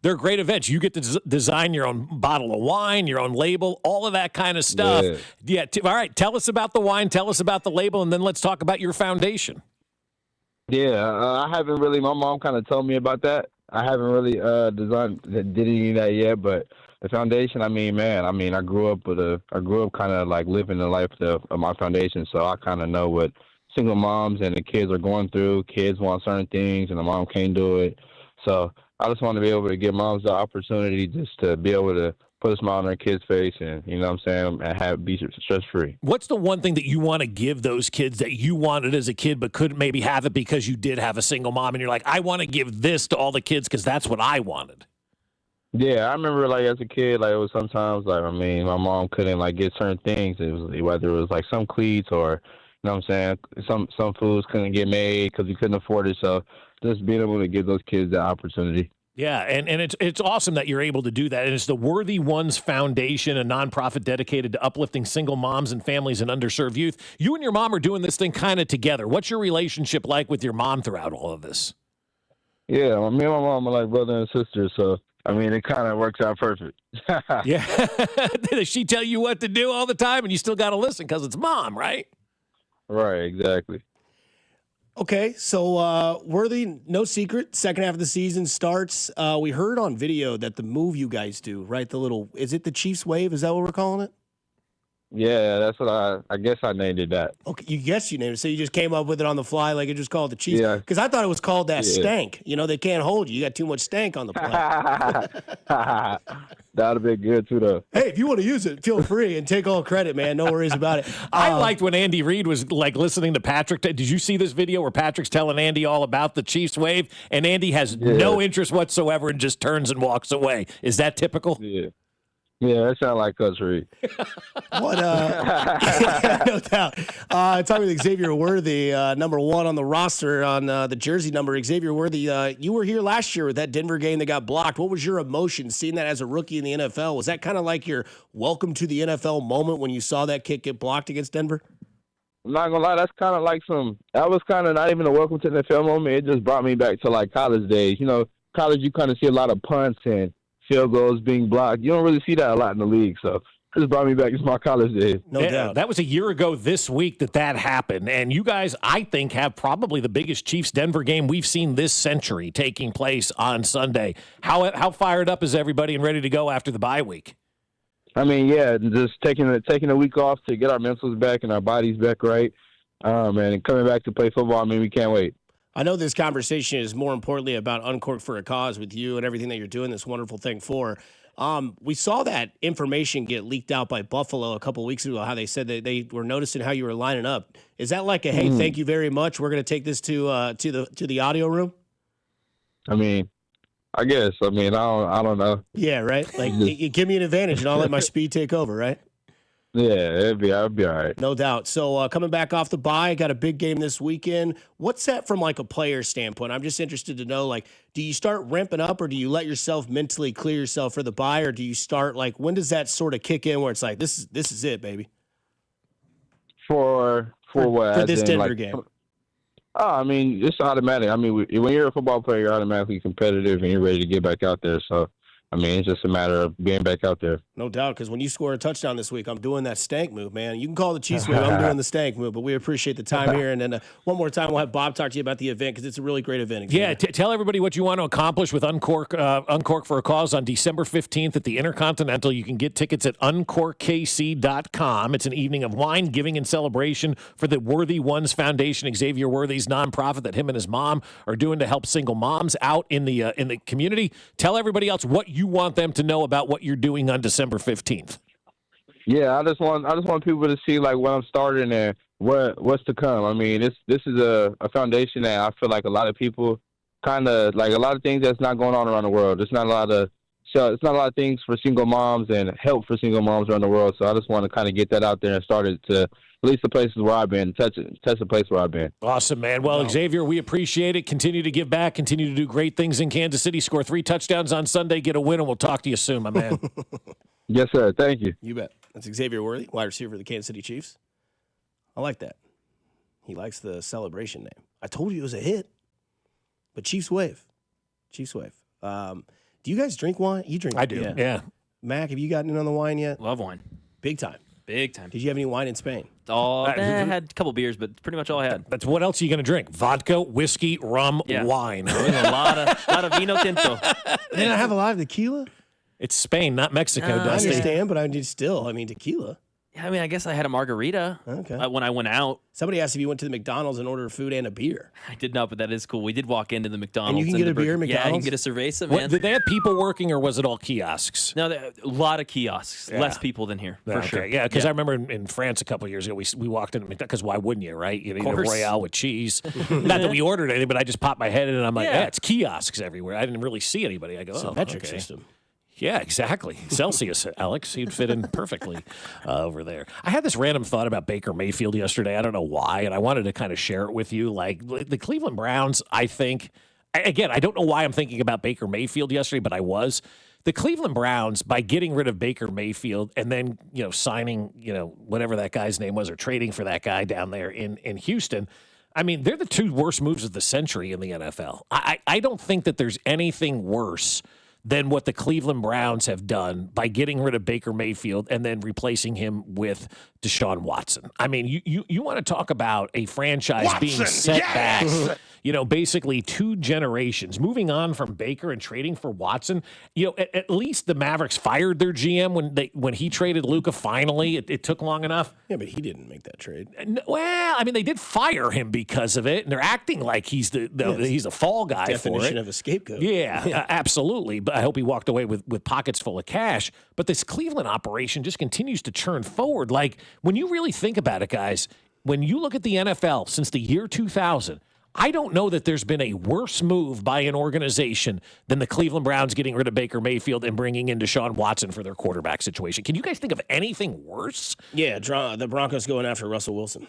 they're great events. You get to design your own bottle of wine, your own label, all of that kind of stuff. Yeah. All right. Tell us about the wine. Tell us about the label, and then let's talk about your foundation. Yeah, I haven't really. My mom kind of told me about that. I haven't really did any of that yet, but the foundation. I mean, man. I mean, I grew up kind of like living the life of my foundation, so I kind of know what single moms and the kids are going through. Kids want certain things, and the mom can't do it. So I just want to be able to give moms the opportunity just to be able to put a smile on their kid's face, and you know what I'm saying, and be stress free. What's the one thing that you want to give those kids that you wanted as a kid but couldn't maybe have it because you did have a single mom, and you're like, I want to give this to all the kids because that's what I wanted? Yeah, I remember like as a kid, like it was sometimes like I mean, my mom couldn't like get certain things. It was whether it was like some cleats or you know what I'm saying, some foods couldn't get made because we couldn't afford it. So just being able to give those kids that opportunity. Yeah, and it's awesome that you're able to do that. And it's the Worthy Ones Foundation, a nonprofit dedicated to uplifting single moms and families and underserved youth. You and your mom are doing this thing kind of together. What's your relationship like with your mom throughout all of this? Yeah, me and my mom are like brother and sister, so I mean it kind of works out perfect. Yeah. Does she tell you what to do all the time, and you still got to listen because it's mom, right? Right, exactly. Okay, so Worthy, no secret, second half of the season starts. We heard on video that the move you guys do, right? The little, is it the Chiefs wave? Is that what we're calling it? Yeah, that's what I guess I named it that. Okay, you guess you named it. So you just came up with it on the fly, like it just called the Chiefs? Yeah. Because I thought it was called that stank. You know, they can't hold you. You got too much stank on the play. That'd be good too, though. Hey, if you want to use it, feel free and take all credit, man. No worries about it. I liked when Andy Reid was like listening to Patrick. Did you see this video where Patrick's telling Andy all about the Chiefs wave, and Andy has no interest whatsoever and just turns and walks away? Is that typical? Yeah. Yeah, that sounds like Coach Reid. What? No doubt. Talking with Xavier Worthy, number one on the roster on the jersey number. Xavier Worthy, you were here last year with that Denver game that got blocked. What was your emotion seeing that as a rookie in the NFL? Was that kind of like your welcome to the NFL moment when you saw that kick get blocked against Denver? I'm not gonna lie, that's kind of like that was kind of not even a welcome to the NFL moment. It just brought me back to like college days. You know, college you kind of see a lot of punts and field goals being blocked. You don't really see that a lot in the league, so this brought me back to my college days. No doubt. That was a year ago this week that happened, and you guys, I think, have probably the biggest Chiefs-Denver game we've seen this century taking place on Sunday. How fired up is everybody and ready to go after the bye week? I mean, yeah, just taking a week off to get our mentals back and our bodies back right, and coming back to play football. I mean, we can't wait. I know this conversation is more importantly about Uncork for a Cause with you and everything that you're doing this wonderful thing for. We saw that information get leaked out by Buffalo a couple of weeks ago, how they said that they were noticing how you were lining up. Is that like a, hey, thank you very much, we're going to take this to the audio room? I mean, I guess. I mean, I don't know. Yeah, right? Like, you give me an advantage and I'll let my speed take over, right? Yeah, I'll be all right. No doubt. So coming back off the bye, got a big game this weekend. What's that from like a player standpoint? I'm just interested to know, like, do you start ramping up or do you let yourself mentally clear yourself for the bye, or do you start like, when does that sort of kick in where it's like, this is it, baby? For what? For this Denver game. Oh, I mean, it's automatic. I mean, when you're a football player, you're automatically competitive and you're ready to get back out there. So, I mean, it's just a matter of getting back out there. No doubt, because when you score a touchdown this week, I'm doing that stank move, man. You can call it the Chiefs move. I'm doing the stank move, but we appreciate the time here. And then one more time, we'll have Bob talk to you about the event because it's a really great event. Yeah, tell everybody what you want to accomplish with Uncork for a Cause on December 15th at the Intercontinental. You can get tickets at uncorkkc.com. It's an evening of wine, giving, and celebration for the Worthy Ones Foundation, Xavier Worthy's nonprofit that him and his mom are doing to help single moms out in the community. Tell everybody else what you want them to know about what you're doing on December 15th. Yeah, I just want people to see like what I'm starting and what's to come. I mean, this is a foundation that I feel like a lot of people kind of like, a lot of things that's not going on around the world. It's not a lot of things for single moms and help for single moms around the world. So I just want to kind of get that out there and start it to at least the places where I've been, touch the place where I've been. Awesome, man. Well, Xavier, we appreciate it. Continue to give back. Continue to do great things in Kansas City. Score 3 touchdowns on Sunday. Get a win, and we'll talk to you soon, my man. Yes, sir. Thank you. You bet. That's Xavier Worthy, wide receiver for the Kansas City Chiefs. I like that. He likes the celebration name. I told you it was a hit. But Chiefs wave. Chiefs wave. Do you guys drink wine? You drink? I do. Yeah. Mac, have you gotten in on the wine yet? Love wine. Big time. Big time. Did you have any wine in Spain? I had a couple beers, but pretty much all I had. That's what else are you going to drink? Vodka, whiskey, rum, wine. A lot of vino tinto. Did I have a lot of tequila? It's Spain, not Mexico, I Dusty. understand, but I mean, still, tequila. I mean, I guess I had a margarita when I went out. Somebody asked if you went to the McDonald's and ordered food and a beer. I did not, but that is cool. We did walk into the McDonald's. And you can get a beer at McDonald's? Yeah, you can get a cerveza, man. Did they have people working, or was it all kiosks? No, a lot of kiosks. Yeah. Less people than here, for sure. Yeah, because I remember in France a couple of years ago, we walked into McDonald's, because why wouldn't you, right? You know, a Royale with cheese. Not that we ordered anything, but I just popped my head in, and I'm like, yeah, it's kiosks everywhere. I didn't really see anybody. I go, It's a metric system. Yeah, exactly. Celsius, Alex. He'd fit in perfectly over there. I had this random thought about Baker Mayfield yesterday. I don't know why, and I wanted to kind of share it with you. Like, the Cleveland Browns, I think, again, I don't know why I'm thinking about Baker Mayfield yesterday, but I was. The Cleveland Browns, by getting rid of Baker Mayfield and then, signing, whatever that guy's name was, or trading for that guy down there in Houston, I mean, they're the two worst moves of the century in the NFL. I don't think that there's anything worse than what the Cleveland Browns have done by getting rid of Baker Mayfield and then replacing him with Deshaun Watson. I mean, you want to talk about a franchise being set back, basically 2 generations, moving on from Baker and trading for Watson. At least the Mavericks fired their GM when he traded Luka finally. It took long enough. Yeah, but he didn't make that trade. Well, I mean, they did fire him because of it, and they're acting like he's he's a fall guy for it. Definition of a scapegoat. Yeah, absolutely. But I hope he walked away with pockets full of cash. But this Cleveland operation just continues to churn forward. Like, when you really think about it, guys, when you look at the NFL since the year 2000, I don't know that there's been a worse move by an organization than the Cleveland Browns getting rid of Baker Mayfield and bringing in Deshaun Watson for their quarterback situation. Can you guys think of anything worse? Yeah, the Broncos going after Russell Wilson.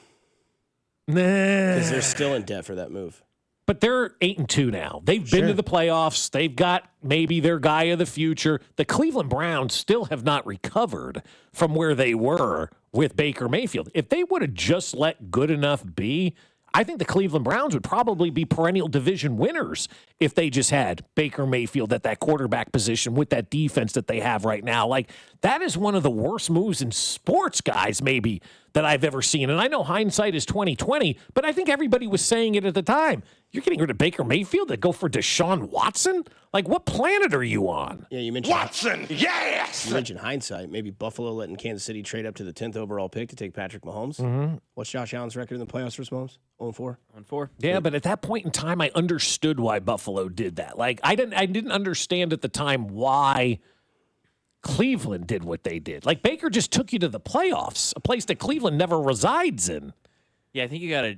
Nah. Because they're still in debt for that move. But they're 8-2 now. They've been to the playoffs. They've got maybe their guy of the future. The Cleveland Browns still have not recovered from where they were with Baker Mayfield. If they would have just let good enough be, I think the Cleveland Browns would probably be perennial division winners if they just had Baker Mayfield at that quarterback position with that defense that they have right now. Like, that is one of the worst moves in sports, guys, maybe, that I've ever seen. And I know hindsight is 20/20, but I think everybody was saying it at the time. You're getting rid of Baker Mayfield to go for Deshaun Watson? Like, what planet are you on? Yeah, you mentioned Watson, yes! You mentioned hindsight. Maybe Buffalo letting Kansas City trade up to the 10th overall pick to take Patrick Mahomes. Mm-hmm. What's Josh Allen's record in the playoffs for Mahomes? 0-4? 0-4. Yeah, but at that point in time, I understood why Buffalo did that. Like, I didn't understand at the time why Cleveland did what they did. Like, Baker just took you to the playoffs, a place that Cleveland never resides in. Yeah, I think you got to.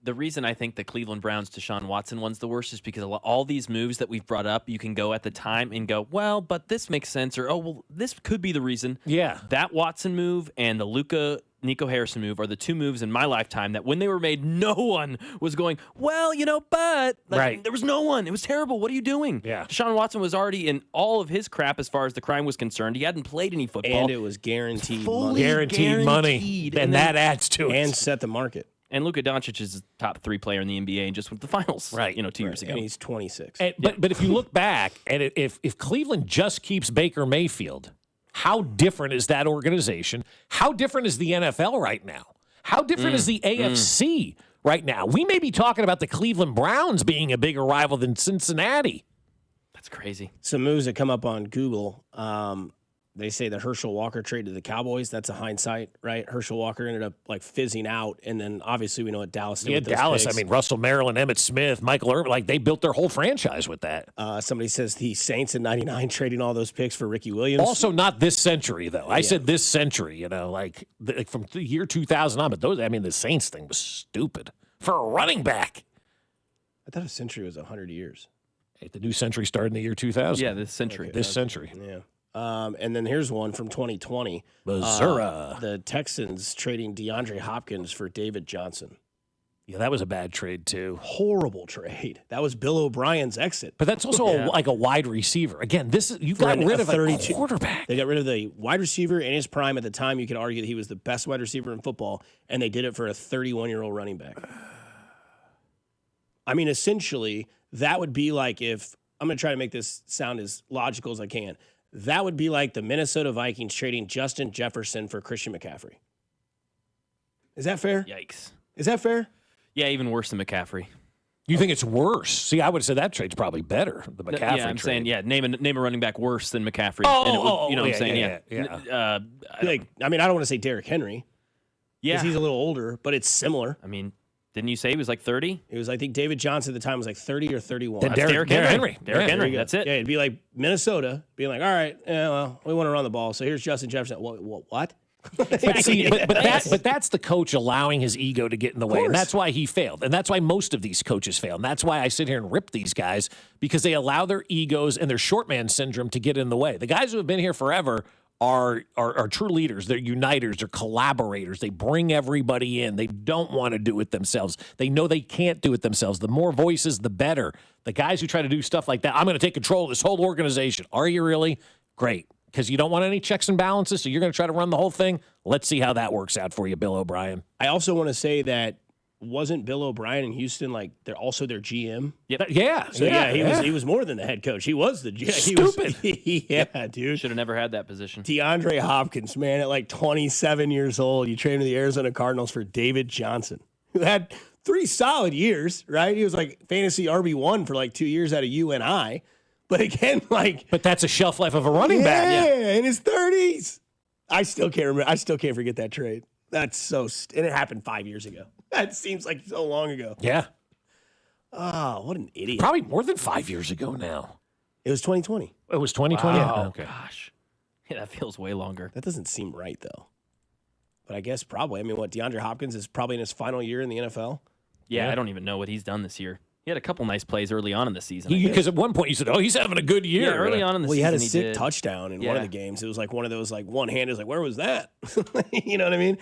The reason I think the Cleveland Browns Deshaun Watson one's the worst is because all these moves that we've brought up, you can go at the time and go, well, but this makes sense, or, oh, well, this could be the reason. Yeah. That Watson move and the Nico Harrison move are the 2 moves in my lifetime that when they were made, no one was going, well, but. Like, right. There was no one. It was terrible. What are you doing? Yeah. Deshaun Watson was already in all of his crap as far as the crime was concerned. He hadn't played any football. And it was guaranteed Fully money. Guaranteed money. And that adds to it. And set the market. And Luka Doncic is the top 3 player in the NBA and just went to the finals, right? 2 years ago. And he's 26. But if you look back, and if Cleveland just keeps Baker Mayfield, how different is that organization? How different is the NFL right now? How different is the AFC right now? We may be talking about the Cleveland Browns being a bigger rival than Cincinnati. That's crazy. Some moves that come up on Google. They say the Herschel Walker trade to the Cowboys. That's a hindsight, right? Herschel Walker ended up like fizzing out, and then obviously we know what Dallas did. Yeah, with those Dallas. picks. I mean, Russell Maryland, Emmitt Smith, Michael Irvin, like they built their whole franchise with that. Somebody says the Saints in '99 trading all those picks for Ricky Williams. Also, not this century though. I said this century. Like from the year 2000 on. But the Saints thing was stupid for a running back. I thought a century was 100 years. Hey, the new century started in the year 2000. Yeah, this century. This century. Yeah. And then here's one from 2020. Missouri. The Texans trading DeAndre Hopkins for David Johnson. Yeah, that was a bad trade too. Horrible trade. That was Bill O'Brien's exit. But that's also like a wide receiver. Again, you got rid of a quarterback. They got rid of the wide receiver in his prime at the time. You could argue that he was the best wide receiver in football, and they did it for a 31-year-old running back. I mean, essentially, that would be like if I'm going to try to make this sound as logical as I can. That would be like the Minnesota Vikings trading Justin Jefferson for Christian McCaffrey. Is that fair? Yikes. Is that fair? Yeah, even worse than McCaffrey. You think it's worse? See, I would have said that trade's probably better. The McCaffrey Yeah, I'm trade. saying, name a running back worse than McCaffrey. You know what I'm saying? Yeah. I mean, I don't want to say Derrick Henry Yeah. because he's a little older, but it's similar. I mean, didn't you say he was like 30? It was, I think, David Johnson at the time was like 30 or 31. Then Derrick Henry. Derrick Yeah, Henry. Yeah. That's it. Yeah, it'd be like Minnesota being like, all right, yeah, well, we want to run the ball, so here's Justin Jefferson. What? But see, but that's the coach allowing his ego to get in the way, and that's why he failed, and that's why most of these coaches fail, and that's why I sit here and rip these guys because they allow their egos and their short man syndrome to get in the way. The guys who have been here forever are true leaders. They're uniters. They're collaborators. They bring everybody in. They don't want to do it themselves. They know they can't do it themselves. The more voices, the better. The guys who try to do stuff like that, I'm going to take control of this whole organization. Are you really? Great. Because you don't want any checks and balances, so you're going to try to run the whole thing. Let's see how that works out for you, Bill O'Brien. I also want to say that wasn't Bill O'Brien in Houston like they're also their GM? Yeah. So he was more than the head coach. He was the GM. Stupid. Yeah, dude. Should have never had that position. DeAndre Hopkins, man, at like 27 years old, you traded to the Arizona Cardinals for David Johnson, who had 3 solid years, right? He was like fantasy RB1 for like 2 years out of UNI. But again, But that's a shelf life of a running back. Yeah, in his 30s. I still can't remember. I still can't forget that trade. That's so and it happened 5 years ago. That seems like so long ago. Yeah. Oh, what an idiot. Probably more than 5 years ago now. It was 2020. It was 2020? Wow. Yeah. Okay. Gosh. Yeah, that feels way longer. That doesn't seem right, though. But I guess probably. I mean, DeAndre Hopkins is probably in his final year in the NFL? Yeah, I don't even know what he's done this year. He had a couple nice plays early on in the season. Because at one point you said, "Oh, he's having a good year." Yeah, early on in the Well, season, he had a he sick did. touchdown in one of the games. It was like one of those, like, one hand is like, where was that? You know what I mean?